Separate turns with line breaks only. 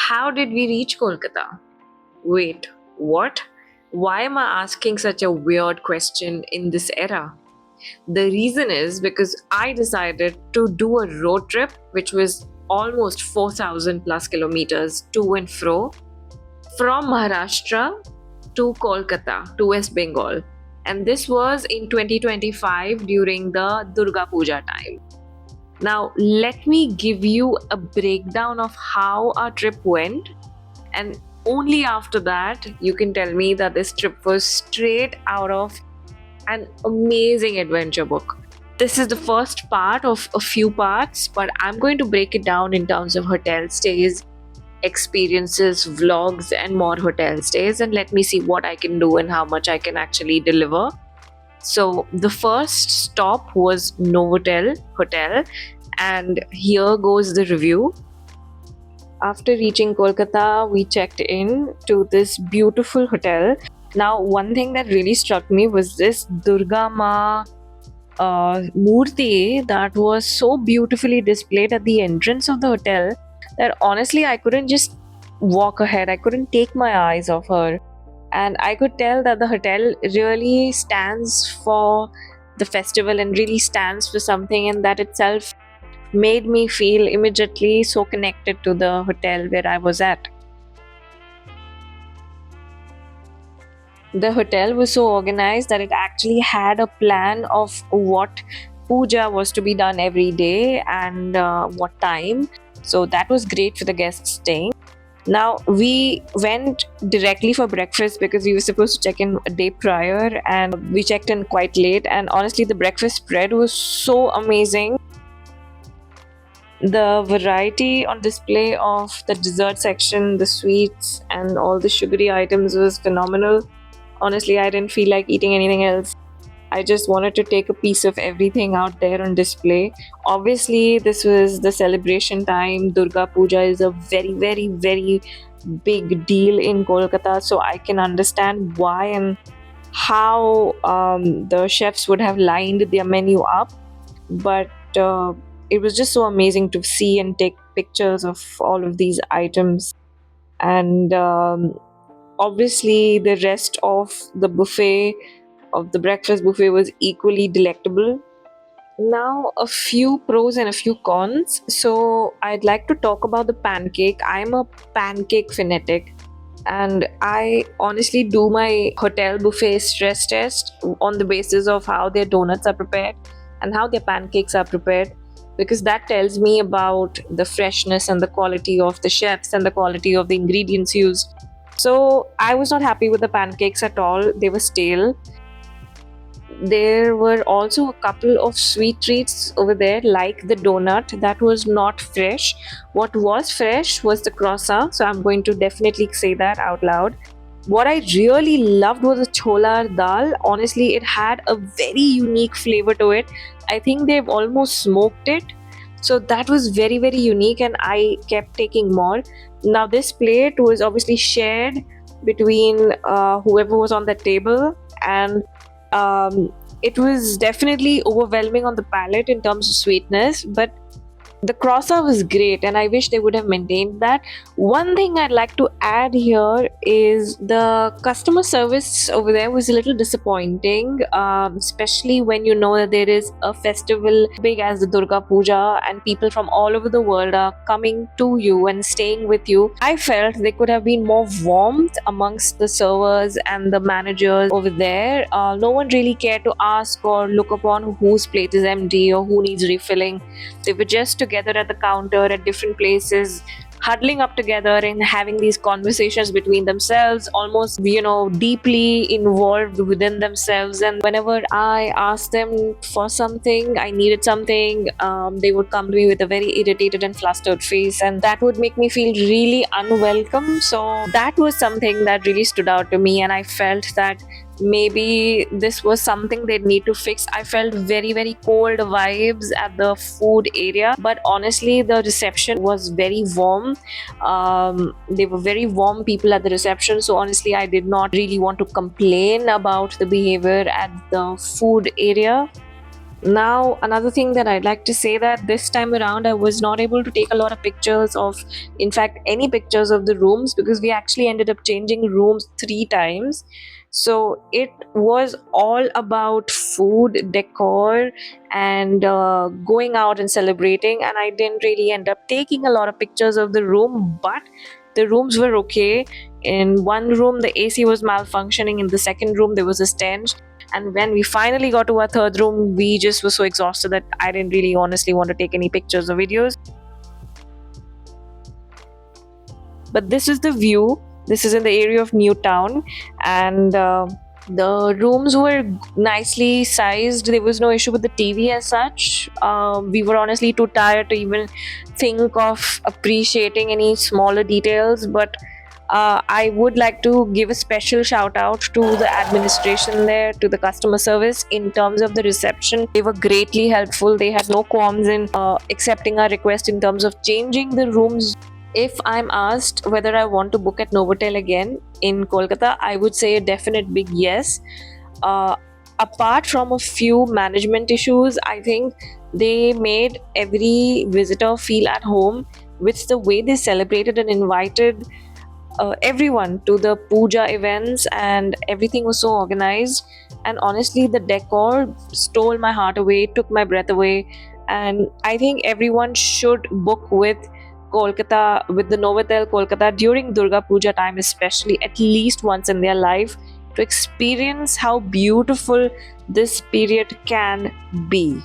how did we reach Kolkata? Wait, what? Why am I asking such a weird question in this era? The reason is because I decided to do a road trip which was almost 4,000 plus kilometers to and fro from Maharashtra to Kolkata to West Bengal. And this was in 2025 during the Durga Puja time. Now, let me give you a breakdown of how our trip went, and only after that you can tell me that this trip was straight out of an amazing adventure book. This is the first part of a few parts, but I'm going to break it down in terms of hotel stays, experiences, vlogs, and more hotel stays. And let me see what I can do and how much I can actually deliver. So, the first stop was Novotel Hotel, and here goes the review. After reaching Kolkata, we checked in to this beautiful hotel. Now, one thing that really struck me was this Durga Ma Murti that was so beautifully displayed at the entrance of the hotel that honestly I couldn't just walk ahead. I couldn't take my eyes off her. And I could tell that the hotel really stands for the festival and really stands for something, and that itself made me feel immediately so connected to the hotel where I was at. The hotel was so organized that it actually had a plan of what puja was to be done every day and what time. So that was great for the guests staying. Now, we went directly for breakfast because we were supposed to check in a day prior, and we checked in quite late. And honestly, the breakfast spread was so amazing. The variety on display of the dessert section, the sweets, and all the sugary items was phenomenal. Honestly, I didn't feel like eating anything else. I just wanted to take a piece of everything out there on display. Obviously, this was the celebration time. Durga Puja is a very, very, very big deal in Kolkata, so I can understand why and how the chefs would have lined their menu up. But it was just so amazing to see and take pictures of all of these items. And obviously, the rest of the buffet, of the breakfast buffet, was equally delectable. Now, a few pros and a few cons. So, I'd like to talk about the pancake. I'm a pancake fanatic, and I honestly do my hotel buffet stress test on the basis of how their donuts are prepared and how their pancakes are prepared, because that tells me about the freshness and the quality of the chefs and the quality of the ingredients used. So I was not happy with the pancakes at all. They were stale. There were also a couple of sweet treats over there, like the donut that was not fresh. What was fresh was the croissant, so I'm going to definitely say that out loud. What I really loved was the chola dal. Honestly, it had a very unique flavor to it. I think they've almost smoked it. So that was very, very unique, and I kept taking more. Now, this plate was obviously shared between whoever was on the table, and it was definitely overwhelming on the palate in terms of sweetness, but the croissant was great, and I wish they would have maintained that. One thing I'd like to add here is the customer service over there was a little disappointing, especially when you know that there is a festival big as the Durga Puja and people from all over the world are coming to you and staying with you. I felt there could have been more warmth amongst the servers and the managers over there. No one really cared to ask or look upon whose plate is empty or who needs refilling. They were just together at the counter at different places, huddling up together and having these conversations between themselves, almost, deeply involved within themselves. And whenever I asked them for something, I needed something, they would come to me with a very irritated and flustered face, and that would make me feel really unwelcome. So that was something that really stood out to me, and I felt that maybe this was something they'd need to fix. I felt very, very cold vibes at the food area, but honestly, the reception was very warm. They were very warm people at the reception, so honestly, I did not really want to complain about the behavior at the food area. Now, another thing that I'd like to say, that this time around I was not able to take a lot of pictures of, in fact, any pictures of the rooms, because we actually ended up changing rooms 3 times. So it was all about food, decor, and going out and celebrating. And I didn't really end up taking a lot of pictures of the room, but the rooms were okay. In one room, the AC was malfunctioning. In the second room, there was a stench. And when we finally got to our third room, we just were so exhausted that I didn't really honestly want to take any pictures or videos. But this is the view. This is in the area of Newtown, and the rooms were nicely sized. There was no issue with the TV as such. We were honestly too tired to even think of appreciating any smaller details, but I would like to give a special shout out to the administration there, to the customer service in terms of the reception. They were greatly helpful. They had no qualms in accepting our request in terms of changing the rooms. If I'm asked whether I want to book at Novotel again in Kolkata, I would say a definite big yes. Uh, Apart from a few management issues, I think they made every visitor feel at home with the way they celebrated and invited everyone to the puja events, and everything was so organized. And honestly, the decor stole my heart away, took my breath away. And I think everyone should book with Kolkata, with the Novotel Kolkata during Durga Puja time, especially at least once in their life, to experience how beautiful this period can be.